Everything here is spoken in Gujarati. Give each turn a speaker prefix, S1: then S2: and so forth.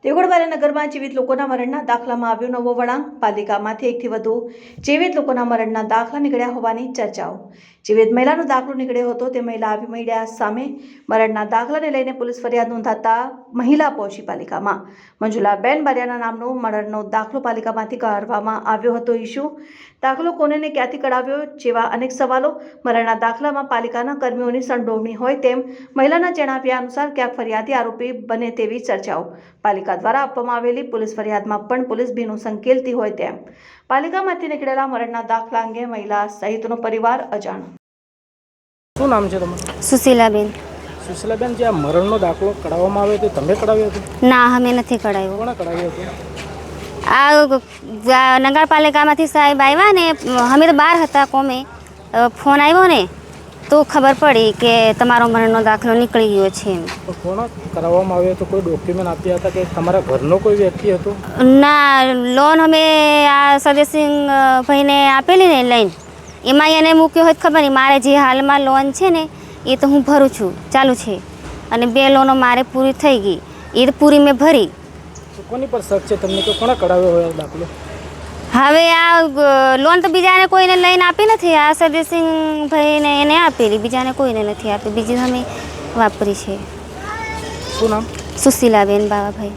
S1: દેવગઢ નગરમાં જીવિત લોકોના મરણના દાખલામાં આવ્યો નવો વળાંક। પાલિકામાંથી એકથી વધુ જીવિત લોકોના મરણના દાખલા નીકળ્યા હોવાની ચર્ચાઓ। જીવિત મહિલાનો દાખલો નીકળ્યો હતો તે મહિલા આવી મીડિયા સામે। મરણના દાખલાને લઈને પોલીસ ફરિયાદ નોંધાતા મહિલા પહોંચી પાલિકામાં। મંજુલાબેન બારિયાના નામનો મરણનો દાખલો પાલિકામાંથી કાઢવામાં આવ્યો હતો। ઇસ્યુ દાખલો કોને ને ક્યાંથી કઢાવ્યો જેવા અનેક સવાલો। મરણના દાખલામાં પાલિકાના કર્મીઓની સંડોવણી હોય તેમ મહિલાના જણાવ્યા અનુસાર ક્યાંક ફરિયાદી આરોપી બને તેવી ચર્ચાઓ। પાલિકા દ્વારા આપવામાં આવેલી પોલીસ ફરિયાદમાં પણ પોલીસ ભીનું સંકેલતી હોય તેમ। પાલિકામાંથી નીકળેલા મરણના દાખલા અંગે મહિલા સહિતનો પરિવાર અજાણ।
S2: શું નામ છે તમારું?
S3: સુશીલાબેન।
S2: સુશીલાબેન, જે આ મરણનો દાખલો કઢાવવામાં આવ્યો તો તમે કઢાવ્યો હતો?
S3: ના, અમે નથી કઢાવ્યો।
S2: કોણે કઢાવ્યો હતો?
S3: આ નગરપાલિકામાંથી સાહેબ આવ્યા ને, અમે તો બહાર હતા કોમે, ફોન આવ્યો ને તો ખબર પડી કે તમારો મરણનો દાખલો નીકળી ગયો છે।
S2: તો કોણે કરાવવામાં આવ્યો તો? કોઈ ડોક્યુમેન્ટ આપ્યા હતા કે તમારા ઘરનો કોઈ વ્યક્તિ હતો?
S3: ના, લોન અમે આ સદેસિંહ ભાઈને આપેલી ને લઈને, એમાં એને મૂક્યો હોય ખબર નહીં। મારે જે હાલમાં લોન છે ને એ તો હું ભરું છું, ચાલુ છે, અને 2 લોનો મારે પૂરી થઈ ગઈ, એ તો પૂરી મેં ભરી।
S2: તો કોની પર શક છે તમને કે કોણે કઢાવ્યો હોય દાખલો?
S3: હવે આ લોન તો બીજાને કોઈને લઈને આપી નથી। આ સદેસિંહ ભાઈને એને આપેલી, બીજાને કોઈને નથી આપી, બીજી અમે વાપરી છે।
S2: શું નામ?
S3: સુશીલાબેન બાવાભાઈ।